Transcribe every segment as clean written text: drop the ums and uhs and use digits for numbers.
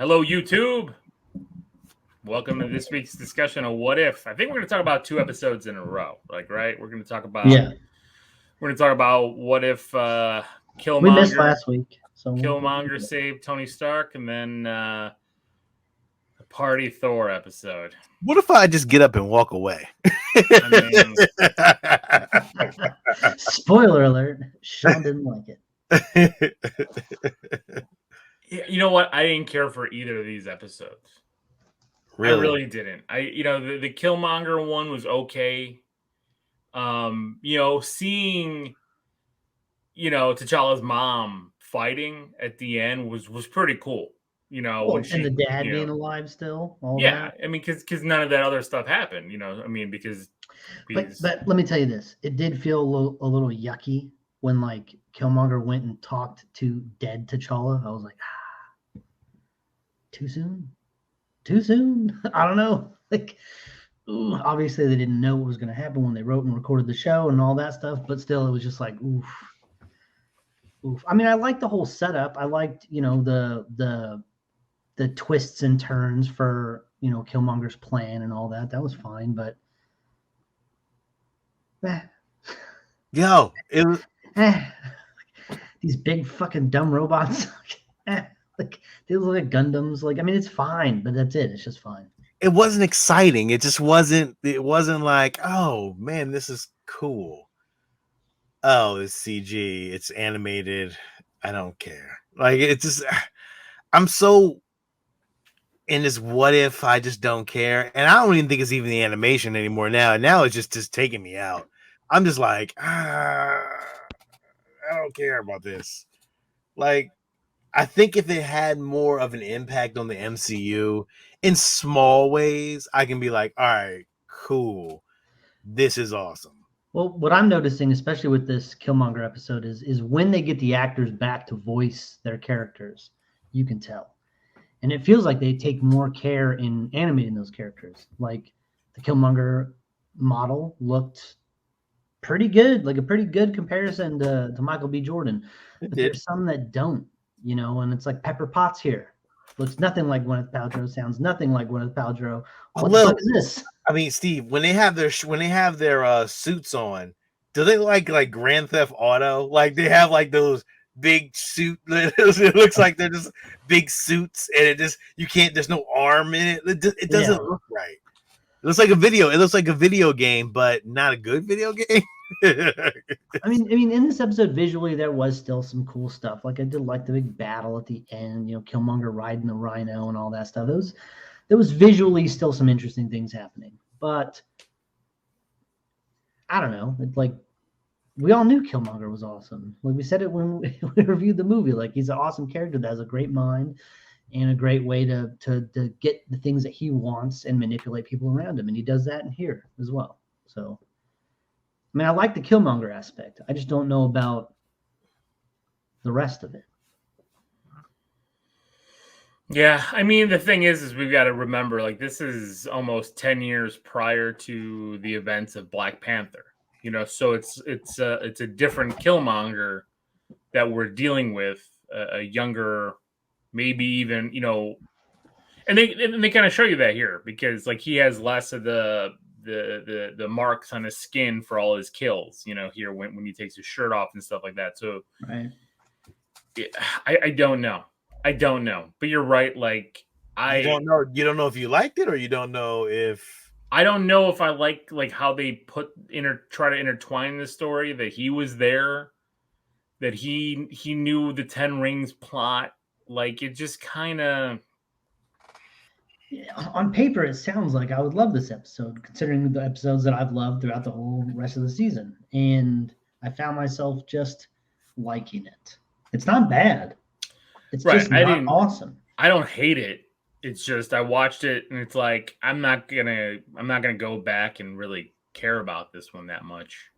Hello, YouTube. Welcome to this week's discussion of What If. I think we're going to talk about 2 episodes in a row. Right? We're going to talk about what if Killmonger. We missed last week, so Killmonger saved Tony Stark, and then a Party Thor episode. What if I just get up and walk away? Spoiler alert: Sean didn't like it. You know what? I didn't care for either of these episodes. Really? I really didn't. The Killmonger one was okay. Seeing, T'Challa's mom fighting at the end was pretty cool. And the dad being alive still. That. I mean, because none of that other stuff happened. Because. But let me tell you this: it did feel a little yucky when Killmonger went and talked to dead T'Challa. I was like, too soon. I don't know. Obviously they didn't know what was going to happen when they wrote and recorded the show and all that stuff, but still it was just like, oof. I mean, I liked the whole setup. I liked, the twists and turns for, Killmonger's plan and all that. That was fine, but it was these big fucking dumb robots. They look like Gundams. It's fine, but that's it. It's just fine. It wasn't exciting. It just wasn't. It wasn't like, oh man, this is cool. Oh, it's CG. It's animated. I don't care. It's just. I'm so in this what if. I just don't care, and I don't even think it's even the animation anymore now. Now it's just taking me out. I'm just like, I don't care about this. I think if it had more of an impact on the MCU in small ways, I can be like, all right, cool. This is awesome. Well, what I'm noticing, especially with this Killmonger episode, is when they get the actors back to voice their characters, you can tell. And it feels like they take more care in animating those characters. Like the Killmonger model looked pretty good, like a pretty good comparison to Michael B. Jordan. But there's some that don't. And it's like Pepper Potts here. Looks nothing like Gwyneth Paltrow. Sounds nothing like Gwyneth Paltrow. What the fuck is this? I mean, Steve, when they have their suits on, do they look like Grand Theft Auto? They have those big suit. It looks like they're just big suits, and it just there's no arm in it. It doesn't look right. It looks like a video. It looks like a video game, but not a good video game. I mean, in this episode, visually, there was still some cool stuff. I did like the big battle at the end, Killmonger riding the rhino and all that stuff. There was visually still some interesting things happening. But I don't know. It's we all knew Killmonger was awesome. We said it when we reviewed the movie. He's an awesome character that has a great mind and a great way to get the things that he wants and manipulate people around him. And he does that in here as well. So, I mean, I like the Killmonger aspect. I just don't know about the rest of it. Yeah, I mean, the thing is we've got to remember, this is almost 10 years prior to the events of Black Panther. So it's a different Killmonger that we're dealing with, a younger, maybe even, and they kind of show you that here because he has less of the marks on his skin for all his kills, here when he takes his shirt off and stuff like that. So right. I don't know. But you're right. You don't know. You don't know if you liked it, or you don't know if. I don't know if I like how they try to intertwine the story, that he was there, that he knew the 10 Rings plot. It just kind of. On paper, it sounds like I would love this episode, considering the episodes that I've loved throughout the whole rest of the season. And I found myself just liking it. It's not bad. It's just not awesome. I don't hate it. It's just I watched it and it's I'm not gonna go back and really care about this one that much.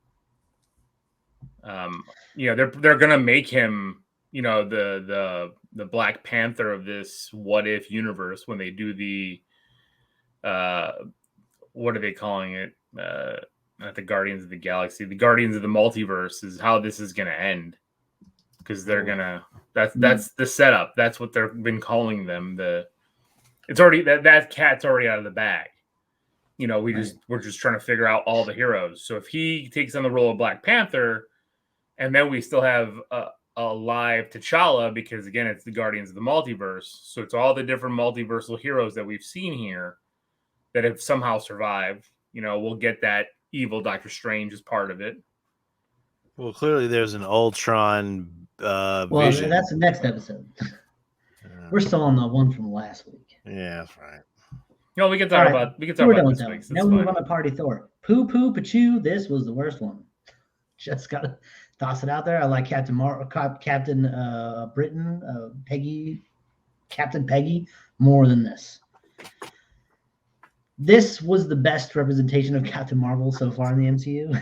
They're gonna make him, the Black Panther of this what if universe when they do the what are they calling it? Not the Guardians of the Galaxy, the Guardians of the Multiverse is how this is gonna end. Because they're gonna that's the setup. That's what they've been calling them. The It's already that cat's already out of the bag. You know, we're just trying to figure out all the heroes. So if he takes on the role of Black Panther, and then we still have a live T'Challa, because again, it's the Guardians of the Multiverse. So it's all the different multiversal heroes that we've seen here that have somehow survived. You know, we'll get that evil Doctor Strange as part of it. Well, clearly there's an Ultron Well, vision. that's the next episode. We're still on the one from last week. Yeah, that's right. No, we can talk about we're done this with that. week. Now we move on to Party Thor. Poo poo pachoo. This was the worst one. Just gotta toss it out there. I like Captain Britain, Captain Peggy more than this. This was the best representation of Captain Marvel so far in the MCU,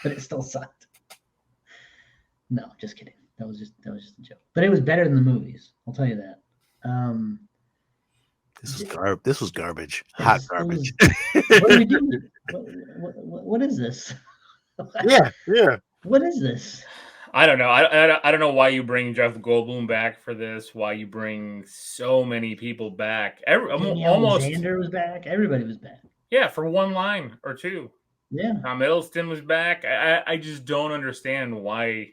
but it still sucked. No, just kidding. That was just a joke. But it was better than the movies. I'll tell you that. This was garbage. Hot garbage. What are we doing? What is this? Yeah. What is this? I don't know. I don't know why you bring Jeff Goldblum back for this. Why you bring so many people back? Alexander was back. Everybody was back. Yeah, for one line or two. Yeah. Tom Hiddleston was back. I just don't understand why.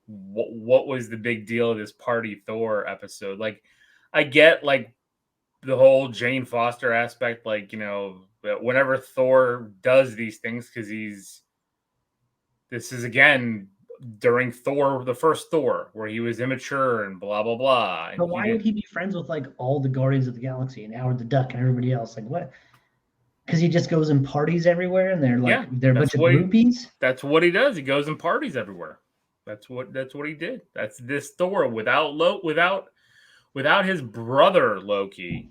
What was the big deal of this Party Thor episode? Like, I get like the whole Jane Foster aspect. Like, you know, whenever Thor does these things, because this is again during Thor, the first Thor, where he was immature and blah blah blah. But why would he be friends with like all the Guardians of the Galaxy and Howard the Duck and everybody else? Like what? Because he just goes and parties everywhere, and they're like they're a bunch of groupies. That's what he does. He goes and parties everywhere. That's what he did. That's this Thor without his brother Loki.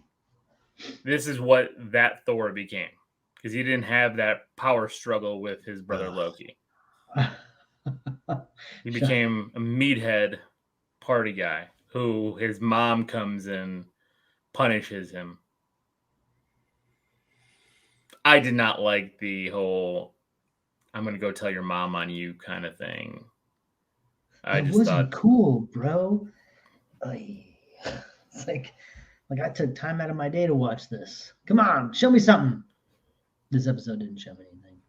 This is what that Thor became, because he didn't have that power struggle with his brother Loki. He became a meathead party guy who his mom comes and punishes him. I did not like the whole "I'm going to go tell your mom on you" kind of thing. It wasn't cool, bro. It's like I took time out of my day to watch this. Come on, show me something. This episode didn't show me anything.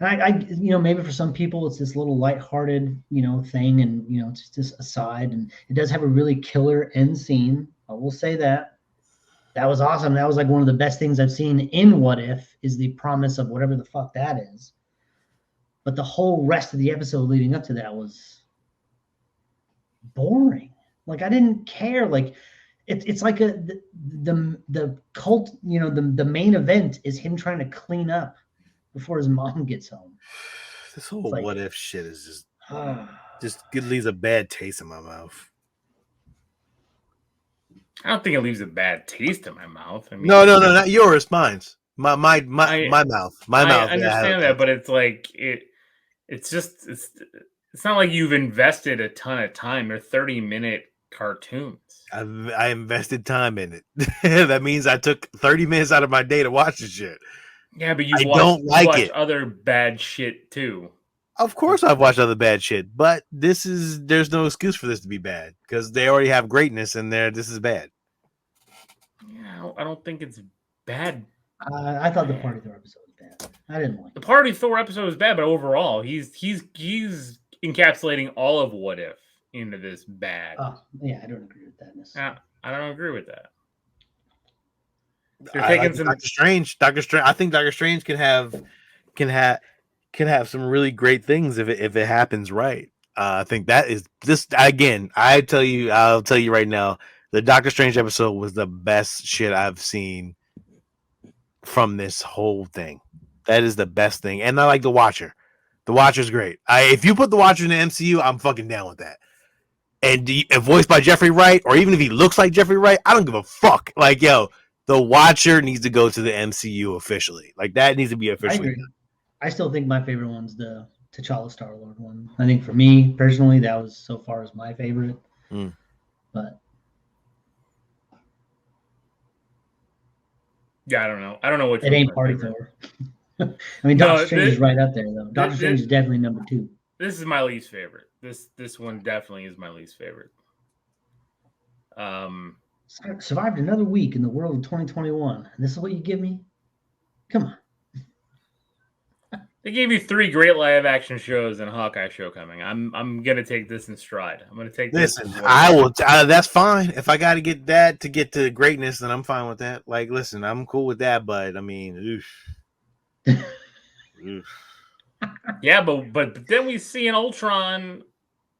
And I maybe for some people it's this little lighthearted, thing, and it's just aside, and it does have a really killer end scene. I will say that was awesome. That was like one of the best things I've seen in What If, is the promise of whatever the fuck that is. But the whole rest of the episode leading up to that was boring. Like I didn't care. Like it's like the cult. The main event is him trying to clean up before his mom gets home. This whole What If shit is just leaves a bad taste in my mouth. I don't think it leaves a bad taste in my mouth. I mean, no, not yours, mine's. My mouth. My mouth. I understand that, but it's like it's not like you've invested a ton of time. They're 30-minute cartoons. I invested time in it. That means I took 30 minutes out of my day to watch the shit. Yeah, but you've watched other bad shit too. Of course I've watched other bad shit, but there's no excuse for this to be bad, because they already have greatness in there. This is bad. Yeah, I don't think it's bad. I thought the Party Thor episode was bad. I didn't like it. The Party Thor episode was bad, but overall, he's encapsulating all of What If into this bad. Oh, yeah, I don't agree with that necessarily. I don't agree with that. You're taking some Doctor Strange. I think Doctor Strange can have some really great things if it happens right. I think that is this again. I'll tell you right now, the Doctor Strange episode was the best shit I've seen from this whole thing. That is the best thing, and I like the Watcher. The Watcher's great. If you put the Watcher in the MCU, I'm fucking down with that. And if voiced by Jeffrey Wright, or even if he looks like Jeffrey Wright, I don't give a fuck. Like, yo, the Watcher needs to go to the MCU officially. Like, that needs to be officially done. I still think my favorite one's the T'Challa Star-Lord one. I think for me personally, that was so far as my favorite. But yeah, I don't know. I don't know what it ain't Party Thor. I mean, Doctor Strange is right up there though. Doctor Strange is definitely number 2. This is my least favorite. This one definitely is my least favorite. Survived another week in the world of 2021. And this is what you give me? Come on. They gave you 3 great live action shows and a Hawkeye show coming. I'm gonna take this in stride. I'm gonna take this. Listen, I will. That's fine. If I got to get that to get to greatness, then I'm fine with that. Like, listen, I'm cool with that. But I mean, oof. Yeah, but then we see an Ultron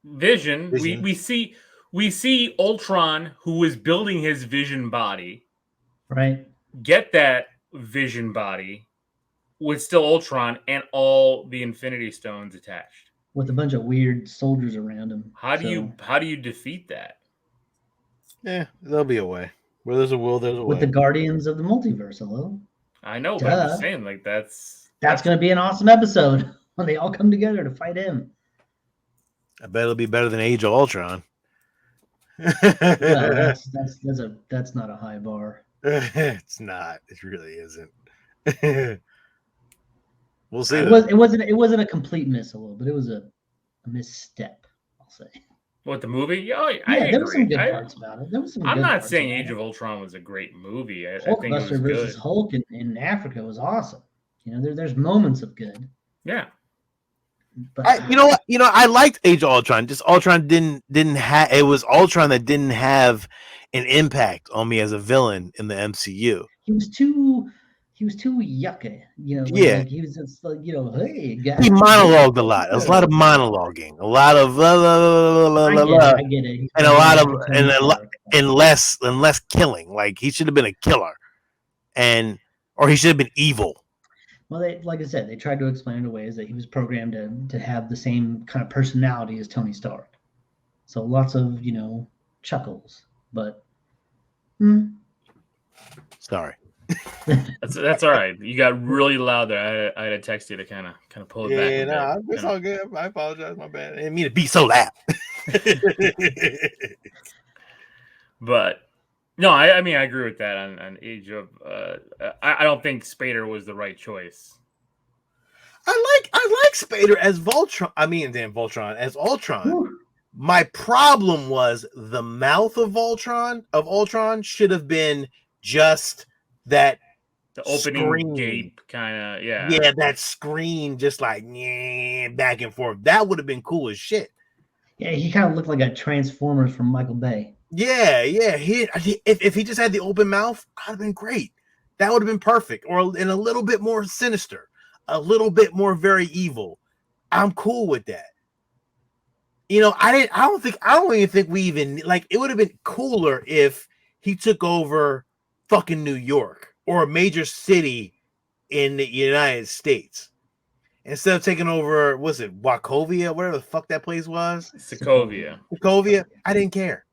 Vision. We see Ultron, who is building his Vision body, right? Get that Vision body with still Ultron and all the Infinity Stones attached, with a bunch of weird soldiers around him. How do you defeat that? Yeah, there'll be a way. Where there's a will, there's a way. With the Guardians of the Multiverse, hello. I know, but I'm just saying, like that's going to be an awesome episode when they all come together to fight him. I bet it'll be better than Age of Ultron. Well, that's not a high bar. It's not. It really isn't. We'll see. It wasn't a complete miss, but it was a misstep, I'll say. What, the movie? Oh, yeah, there were some good parts about it. I'm not saying Age of Ultron was a great movie. I think it was Hulkbuster versus Hulk in Africa was awesome. You know, there's moments of good. Yeah. But I liked Age of Ultron. Just Ultron didn't have. It was Ultron that didn't have an impact on me as a villain in the MCU. He was too yucky, Yeah, like he was just like, hey, guys. He monologued a lot. There was a lot of monologuing, a lot of I get it. And a lot of and less killing. Like he should have been a killer, or he should have been evil. Well, like I said, they tried to explain it away as that he was programmed to have the same kind of personality as Tony Stark. So lots of chuckles, but sorry. That's all right. You got really loud there. I had to text you to kind of pull it back. Yeah, no, it's all good. I apologize. My bad. I didn't mean to be so loud. But no, I mean I agree with that on Age of. I don't think Spader was the right choice. I like Spader as Voltron. Voltron as Ultron. Woo. My problem was the mouth of Ultron should have been just that the opening screen. Gape kind of, yeah, that screen just like back and forth. That would have been cool as shit. Yeah, he kind of looked like a Transformers from Michael Bay. Yeah. If he just had the open mouth, I'd have been great. That would have been perfect, and a little bit more sinister, a little bit more very evil. I'm cool with that. I don't even think we even like. It would have been cooler if he took over fucking New York or a major city in the United States instead of taking over, was it Wachovia, whatever the fuck that place was? Sokovia. I didn't care.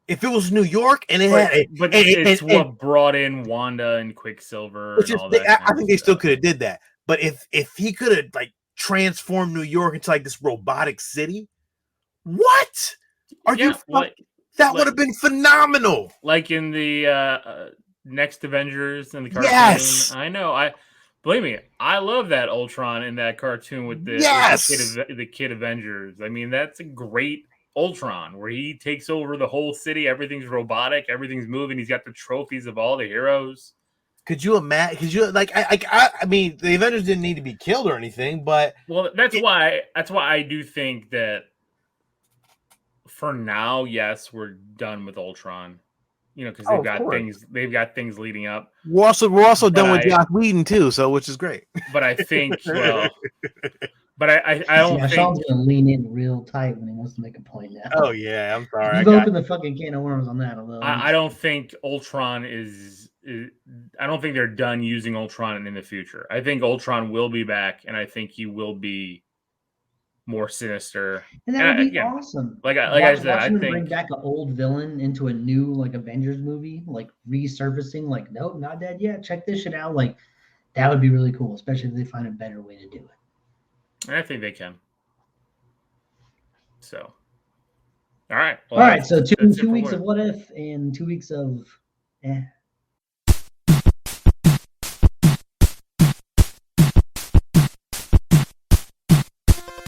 If it was New York and it's what brought in Wanda and Quicksilver and all that. I think they still could have did that. But if he could have like transformed New York into like this robotic city, what? That would have been phenomenal. Like in the next Avengers and the cartoon. Yes. I know. Believe me, I love that Ultron in that cartoon with the Kid Avengers. I mean, that's a great Ultron where he takes over the whole city. Everything's robotic. Everything's moving. He's got the trophies of all the heroes. Could you imagine? I mean, the Avengers didn't need to be killed or anything, but that's why I do think that for now, yes, we're done with Ultron. Because they've got things leading up. We're also done with Joss Whedon too, so which is great. But I think, I don't think Sean's gonna lean in real tight when he wants to make a point now. Oh yeah, I'm sorry. You've opened the fucking can of worms on that. Although I don't think Ultron is. I don't think they're done using Ultron in the future. I think Ultron will be back, and I think he will be more sinister. And that would be awesome. Like I said, I think bring back an old villain into a new like Avengers movie, like resurfacing. Like, nope, not dead yet. Check this shit out. Like, that would be really cool, especially if they find a better way to do it. I think they can. So, all right. Well, all right. So two weeks of What If and 2 weeks of